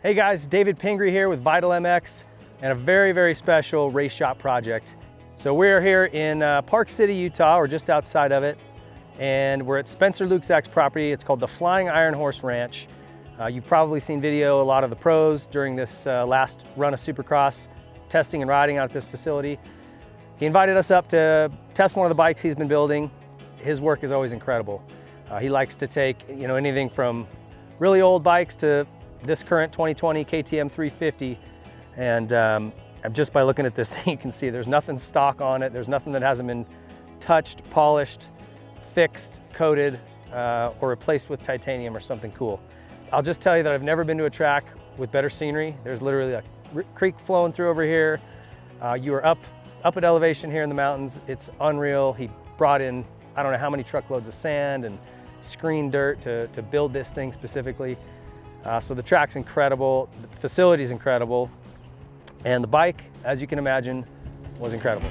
Hey guys, David Pingree here with Vital MX and a very, very special race shop project. So we're here in Park City, Utah, or just outside of it, and we're at Spencer Luczak's property. It's called the Flying Iron Horse Ranch. You've probably seen video a lot of the pros during this last run of Supercross, testing and riding out at this facility. He invited us up to test one of the bikes he's been building. His work is always incredible. He likes to take anything from really old bikes to this current 2020 KTM 350, and just by looking at this thing, you can see there's nothing stock on it. There's nothing that hasn't been touched, polished, fixed, coated, or replaced with titanium or something cool. I'll just tell you that I've never been to a track with better scenery. There's literally a creek flowing through over here. You are up at elevation here in the mountains. It's unreal. He brought in, I don't know how many truckloads of sand and screen dirt to build this thing specifically. So the track's incredible, the facility's incredible, and the bike, as you can imagine, was incredible.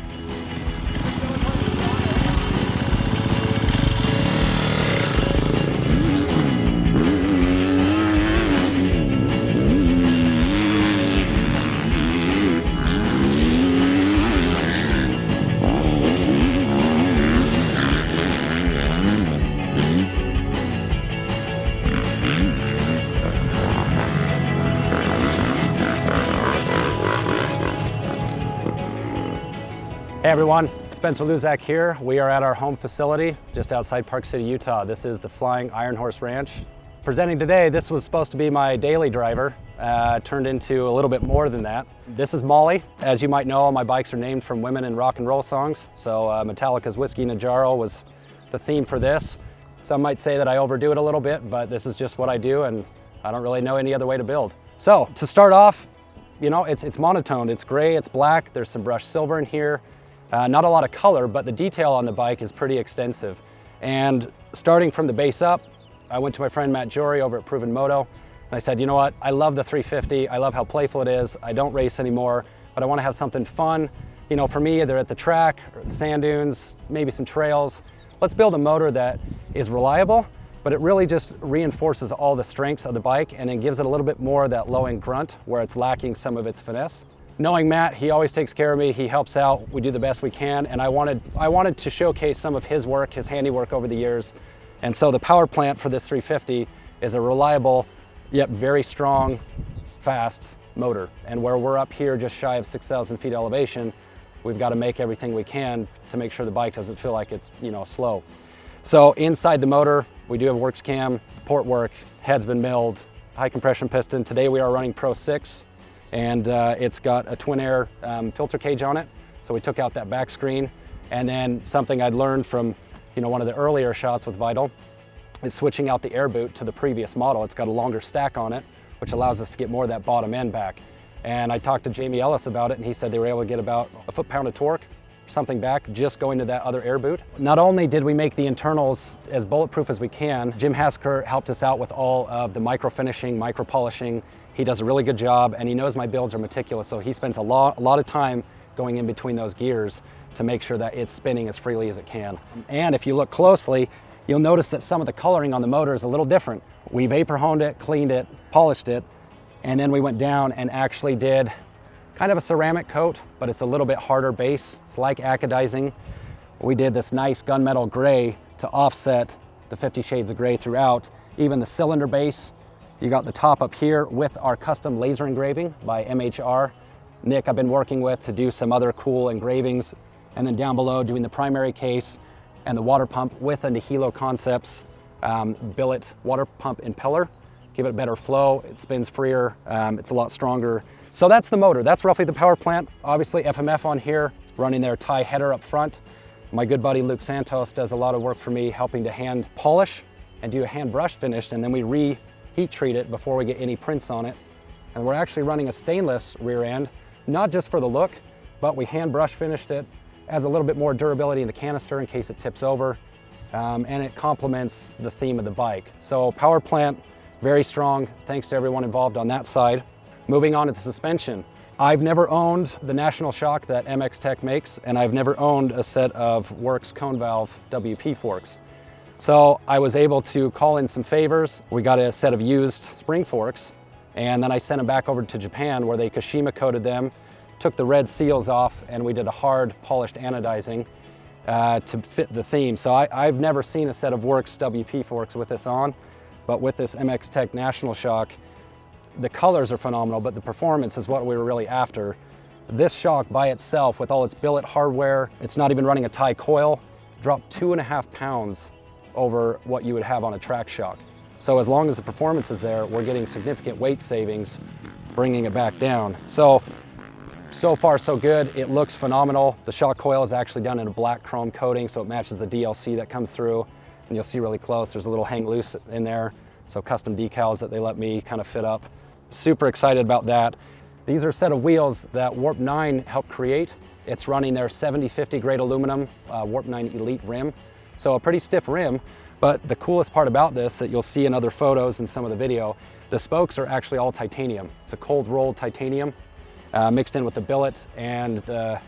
Hey everyone, Spencer Luczak here. We are at our home facility just outside Park City, Utah. This is the Flying Iron Horse Ranch. Presenting today, this was supposed to be my daily driver, turned into a little bit more than that. This is Molly. As you might know, all my bikes are named from women in rock and roll songs. So Metallica's Whiskey in a Jarro was the theme for this. Some might say that I overdo it a little bit, but this is just what I do, and I don't really know any other way to build. So to start off, it's monotone. It's gray, it's black, there's some brushed silver in here. Not a lot of color, but the detail on the bike is pretty extensive. And starting from the base up, I went to my friend Matt Jory over at Proven Moto, and I said, you know what, I love the 350, I love how playful it is, I don't race anymore, but I want to have something fun, for me, either at the track, or the sand dunes, maybe some trails. Let's build a motor that is reliable, but it really just reinforces all the strengths of the bike and then gives it a little bit more of that low-end grunt where it's lacking some of its finesse. Knowing Matt, he always takes care of me, he helps out, we do the best we can, and I wanted to showcase some of his work, his handiwork over the years. And so the Powerplant for this 350 is a reliable, yet very strong, fast motor. And where we're up here just shy of 6,000 feet elevation, we've got to make everything we can to make sure the bike doesn't feel like it's slow. So inside the motor, we do have works cam, port work, head's been milled, high compression piston. Today we are running Pro 6. And it's got a twin air filter cage on it. So we took out that back screen. And then something I'd learned from one of the earlier shots with Vital is switching out the air boot to the previous model. It's got a longer stack on it, which allows us to get more of that bottom end back. And I talked to Jamie Ellis about it, and he said they were able to get about a foot-pound of torque, something back, just going to that other air boot. Not only did we make the internals as bulletproof as we can, Jim Hasker helped us out with all of the micro finishing, micro polishing. He does a really good job, and he knows my builds are meticulous, so he spends a lot of time going in between those gears to make sure that it's spinning as freely as it can. And if you look closely, you'll notice that some of the coloring on the motor is a little different. We vapor honed it, cleaned it, polished it, and then we went down and actually did kind of a ceramic coat, but it's a little bit harder base. It's like acadizing. We did this nice gunmetal gray to offset the 50 shades of gray throughout. Even the cylinder base, you got the top up here with our custom laser engraving by MHR. Nick I've been working with to do some other cool engravings. And then down below doing the primary case and the water pump with a Nihilo Concepts billet water pump impeller. Give it better flow, it spins freer, it's a lot stronger. So that's the motor, that's roughly the Powerplant. Obviously FMF on here, running their tie header up front. My good buddy Luke Santos does a lot of work for me, helping to hand polish and do a hand brush finish, and then we heat treat it before we get any prints on it. And we're actually running a stainless rear end, not just for the look, but we hand brush finished it, adds a little bit more durability in the canister in case it tips over, and it complements the theme of the bike. So Powerplant, very strong, thanks to everyone involved on that side. Moving on to the suspension. I've never owned the National Shock that MX Tech makes, and I've never owned a set of Works cone valve WP forks. So I was able to call in some favors. We got a set of used spring forks And then I sent them back over to Japan where they Kashima coated them, took the red seals off, and we did a hard polished anodizing to fit the theme. So I've never seen a set of Works WP forks with this on, but with this MX Tech National Shock, the colors are phenomenal, but the performance is what we were really after. This shock by itself, with all its billet hardware, it's not even running a tie coil, dropped 2.5 pounds over what you would have on a track shock. So as long as the performance is there, we're getting significant weight savings, bringing it back down. So far so good. It looks phenomenal. The shock coil is actually done in a black chrome coating, so it matches the DLC that comes through. And you'll see really close, there's a little hang loose in there. So custom decals that they let me kind of fit up. Super excited about that. These are a set of wheels that Warp 9 helped create. It's running their 7050 grade aluminum Warp 9 Elite rim. So a pretty stiff rim, but the coolest part about this that you'll see in other photos and some of the video, the spokes are actually all titanium. It's a cold rolled titanium mixed in with the billet and the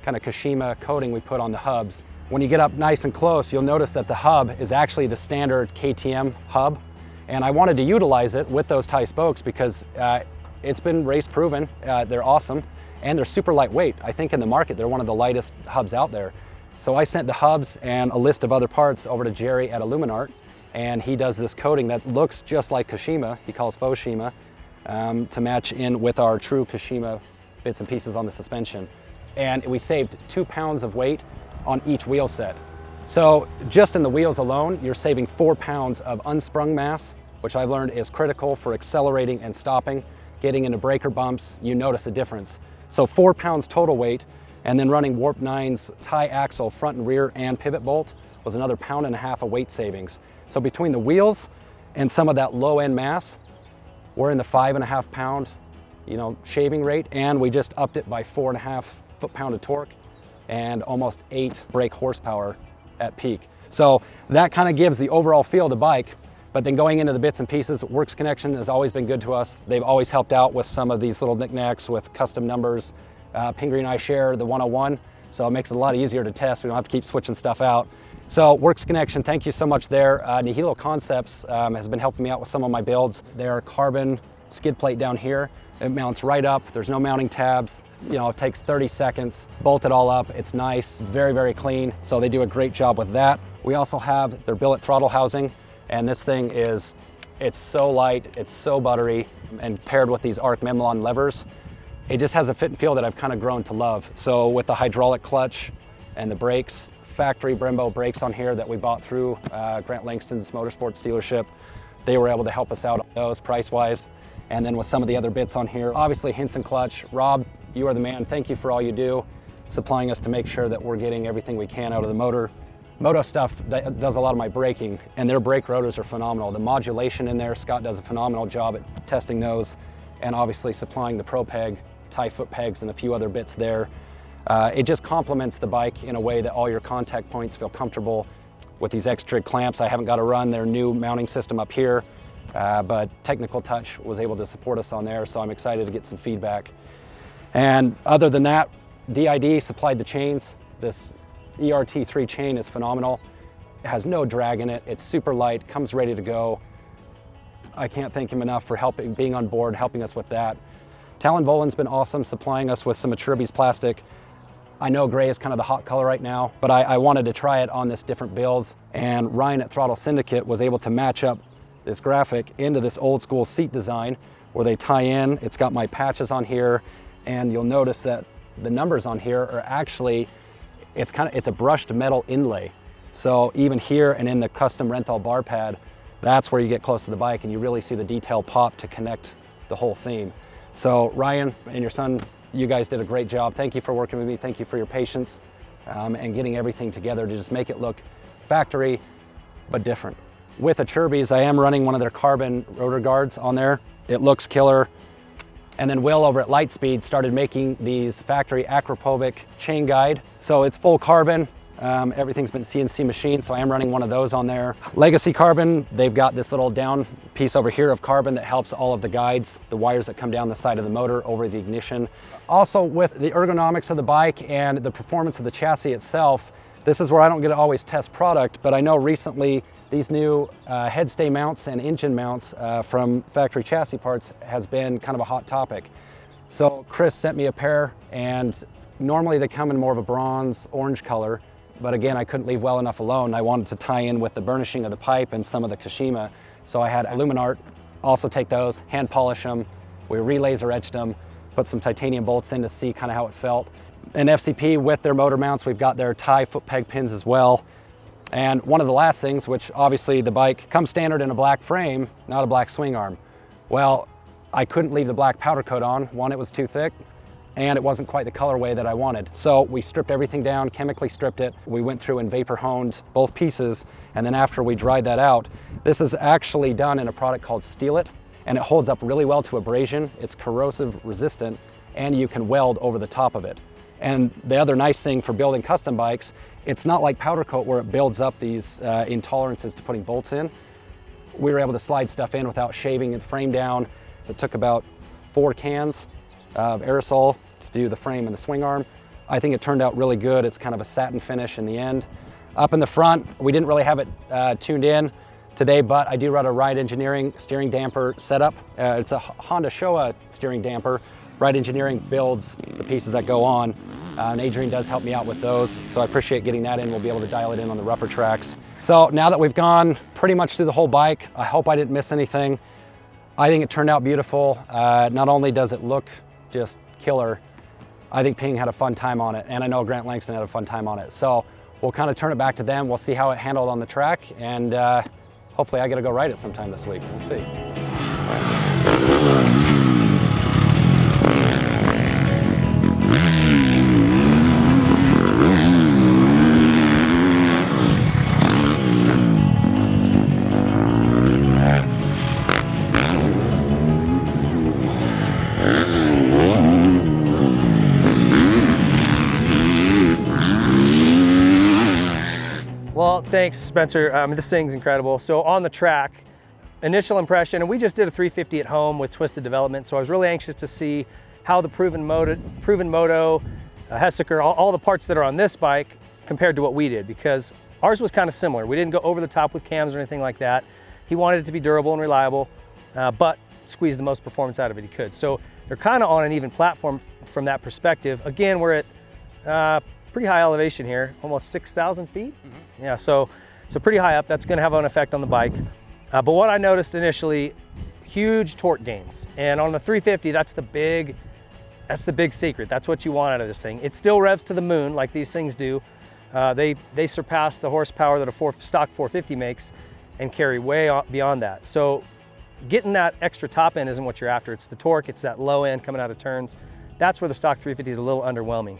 kind of Kashima coating we put on the hubs. When you get up nice and close, you'll notice that the hub is actually the standard KTM hub. And I wanted to utilize it with those tie spokes because it's been race proven. They're awesome and they're super lightweight. I think in the market, they're one of the lightest hubs out there. So I sent the hubs and a list of other parts over to Jerry at Illuminart, and he does this coating that looks just like Kashima, he calls faux Shima, to match in with our true Kashima bits and pieces on the suspension. And we saved 2 pounds of weight on each wheel set. So just in the wheels alone, you're saving 4 pounds of unsprung mass, which I've learned is critical for accelerating and stopping. Getting into breaker bumps, you notice a difference. So 4 pounds total weight, and then running Warp 9's tie axle front and rear and pivot bolt was another 1.5 pounds of weight savings. So between the wheels and some of that low end mass, we're in the 5.5 pound, shaving rate, and we just upped it by 4.5 foot-pound of torque and almost 8 brake horsepower at peak. So that kind of gives the overall feel of the bike. But then going into the bits and pieces, Works Connection has always been good to us. They've always helped out with some of these little knickknacks with custom numbers. Pingree and I share the 101, so it makes it a lot easier to test. We don't have to keep switching stuff out. So Works Connection, thank you so much there. Nihilo Concepts has been helping me out with some of my builds. Their carbon skid plate down here, it mounts right up. There's no mounting tabs. It takes 30 seconds, bolt it all up. It's nice, it's very, very clean. So they do a great job with that. We also have their billet throttle housing. And this thing it's so light, it's so buttery, and paired with these ARC Memlon levers, it just has a fit and feel that I've kind of grown to love. So with the hydraulic clutch and the brakes, factory Brembo brakes on here that we bought through Grant Langston's Motorsports dealership, they were able to help us out on those price-wise. And then with some of the other bits on here, obviously Hinson Clutch. Rob, you are the man. Thank you for all you do, supplying us to make sure that we're getting everything we can out of the motor. Moto Stuff does a lot of my braking, and their brake rotors are phenomenal. The modulation in there, Scott does a phenomenal job at testing those, and obviously supplying the Pro Peg, tie foot pegs, and a few other bits there. It just complements the bike in a way that all your contact points feel comfortable. With these X-Trig clamps, I haven't got to run their new mounting system up here, but Technical Touch was able to support us on there, so I'm excited to get some feedback. And other than that, DID supplied the chains. This ERT3 chain is phenomenal. It has no drag in it. It's super light, comes ready to go. I can't thank him enough for being on board, helping us with that. Talon Volan's been awesome, supplying us with some Atrubis plastic. I know gray is kind of the hot color right now, but I wanted to try it on this different build, and Ryan at Throttle Syndicate was able to match up this graphic into this old school seat design where they tie in. It's got my patches on here, and you'll notice that the numbers on here are actually, it's a brushed metal inlay. So even here and in the custom Renthal bar pad, that's where you get close to the bike and you really see the detail pop to connect the whole theme. So Ryan and your son, you guys did a great job. Thank you for working with me. Thank you for your patience and getting everything together to just make it look factory, but different. With Atrubis, I am running one of their carbon rotor guards on there. It looks killer. And then Will over at Lightspeed started making these factory Akrapovic chain guide. So it's full carbon. Everything's been CNC machined, so I am running one of those on there. Legacy Carbon, they've got this little down piece over here of carbon that helps all of the guides, the wires that come down the side of the motor over the ignition. Also with the ergonomics of the bike and the performance of the chassis itself, This is where I don't get to always test product, but I know recently these new headstay mounts and engine mounts from factory chassis parts has been kind of a hot topic. So Chris sent me a pair, and normally they come in more of a bronze orange color, but again, I couldn't leave well enough alone. I wanted to tie in with the burnishing of the pipe and some of the Kashima. So I had Aluminart also take those, hand polish them. We re-laser etched them, put some titanium bolts in to see kind of how it felt. And FCP with their motor mounts, we've got their tie foot peg pins as well. And one of the last things, which obviously the bike comes standard in a black frame, not a black swing arm. Well, I couldn't leave the black powder coat on. One, it was too thick, and it wasn't quite the colorway that I wanted. So we stripped everything down, chemically stripped it. We went through and vapor honed both pieces, and then after we dried that out, this is actually done in a product called Steel It, and it holds up really well to abrasion. It's corrosive resistant, and you can weld over the top of it. And the other nice thing for building custom bikes, it's not like powder coat where it builds up these intolerances to putting bolts in. We were able to slide stuff in without shaving the frame down. So it took about 4 cans of aerosol to do the frame and the swing arm. I think it turned out really good. It's kind of a satin finish in the end. Up in the front, we didn't really have it tuned in today, but I do run a Ride Engineering steering damper setup. It's a Honda Showa steering damper. Ride Engineering builds the pieces that go on, and Adrian does help me out with those, so I appreciate getting that in. We'll be able to dial it in on the rougher tracks. So now that we've gone pretty much through the whole bike, I hope I didn't miss anything. I think it turned out beautiful. Not only does it look just killer, I think Ping had a fun time on it, and I know Grant Langston had a fun time on it. So we'll kind of turn it back to them. We'll see how it handled on the track, and hopefully I get to go ride it sometime this week. We'll see. Well, thanks, Spencer. This thing's incredible. So on the track, initial impression, and we just did a 350 at home with Twisted Development, so I was really anxious to see how the Proven Moto, Hessiker, all the parts that are on this bike compared to what we did, because ours was kind of similar. We didn't go over the top with cams or anything like that. He wanted it to be durable and reliable, but squeeze the most performance out of it he could. So they're kind of on an even platform from that perspective. Again, we're at pretty high elevation here, almost 6,000 feet. Mm-hmm. Yeah, so pretty high up. That's going to have an effect on the bike. But what I noticed initially, huge torque gains. And on the 350, that's the big secret. That's what you want out of this thing. It still revs to the moon like these things do. They surpass the horsepower that a stock 450 makes and carry way beyond that. So getting that extra top end isn't what you're after. It's the torque, it's that low end coming out of turns. That's where the stock 350 is a little underwhelming.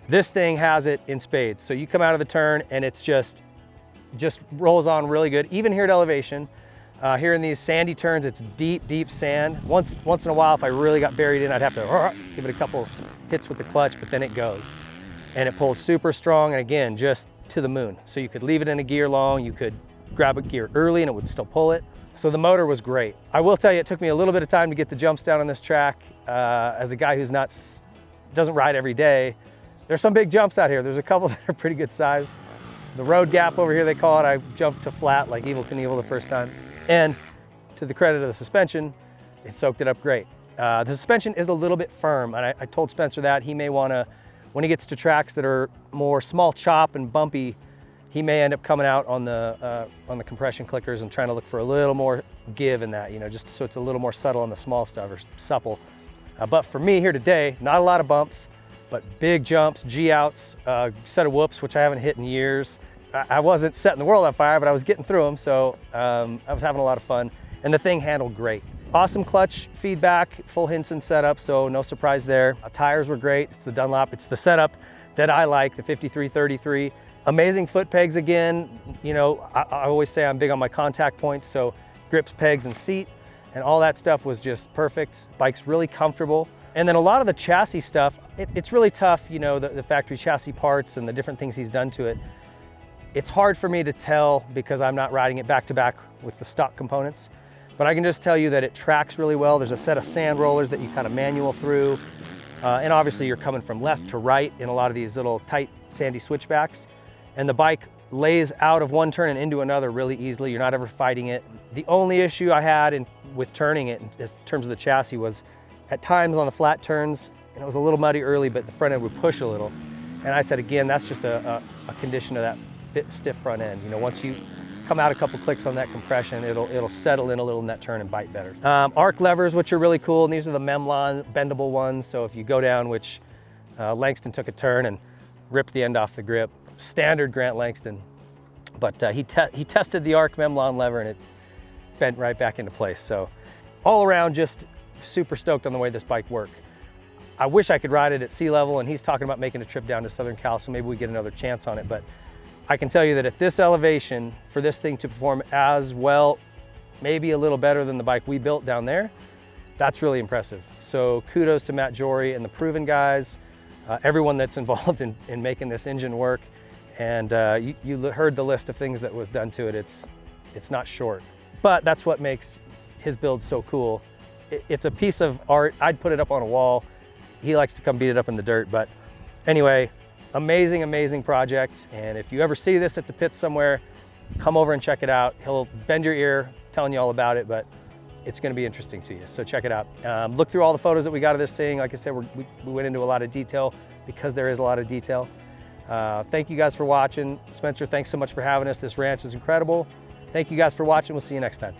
This thing has it in spades. So you come out of the turn and it's just rolls on really good. Even here at elevation, here in these sandy turns, it's deep, deep sand. Once in a while, if I really got buried in, I'd have to give it a couple hits with the clutch, but then it goes. And it pulls super strong, and again, just to the moon. So you could leave it in a gear long, you could grab a gear early and it would still pull it. So the motor was great. I will tell you, it took me a little bit of time to get the jumps down on this track. As a guy who's doesn't ride every day, there's some big jumps out here. There's a couple that are pretty good size. The road gap over here, they call it, I jumped to flat like Evel Knievel the first time. And to the credit of the suspension, it soaked it up great. The suspension is a little bit firm, and I told Spencer that he may wanna, when he gets to tracks that are more small chop and bumpy, he may end up coming out on the compression clickers and trying to look for a little more give in that, just so it's a little more subtle on the small stuff or supple. But for me here today, not a lot of bumps, but big jumps, G-outs, set of whoops, which I haven't hit in years. I wasn't setting the world on fire, but I was getting through them, so I was having a lot of fun, and the thing handled great. Awesome clutch feedback, full Hinson setup, so no surprise there. Tires were great. It's the Dunlop. It's the setup that I like, the 5333. Amazing foot pegs again. I always say I'm big on my contact points, so grips, pegs, and seat, and all that stuff was just perfect. Bike's really comfortable. And then a lot of the chassis stuff, it's really tough, the factory chassis parts and the different things he's done to it. It's hard for me to tell because I'm not riding it back to back with the stock components, but I can just tell you that it tracks really well. There's a set of sand rollers that you kind of manual through. And obviously you're coming from left to right in a lot of these little tight sandy switchbacks. and the bike lays out of one turn and into another really easily. You're not ever fighting it. The only issue I had with turning it in terms of the chassis was at times on the flat turns, and it was a little muddy early, but the front end would push a little. And I said, again, that's just a condition of that stiff front end. You know, once you come out a couple clicks on that compression, it'll settle in a little in that turn and bite better. Arc levers, which are really cool, and these are the Memlon bendable ones. So if you go down, which Langston took a turn and ripped the end off the grip, standard Grant Langston, but he tested the arc Memlon lever and it bent right back into place. So all around, just super stoked on the way this bike worked. I wish I could ride it at sea level, and he's talking about making a trip down to Southern Cal, so maybe we get another chance on it. But I can tell you that at this elevation, for this thing to perform as well, maybe a little better than the bike we built down there, that's really impressive. So kudos to Matt Jory and the Proven guys, everyone that's involved in making this engine work. And you heard the list of things that was done to it. It's not short, but that's what makes his build so cool. It's a piece of art. I'd put it up on a wall. He likes to come beat it up in the dirt, but anyway, amazing, amazing project. And if you ever see this at the pits somewhere, come over and check it out. He'll bend your ear telling you all about it, but it's gonna be interesting to you, so check it out. Look through all the photos that we got of this thing. Like I said, we went into a lot of detail because there is a lot of detail. Thank you guys for watching. Spencer, thanks so much for having us. This ranch is incredible. Thank you guys for watching. We'll see you next time.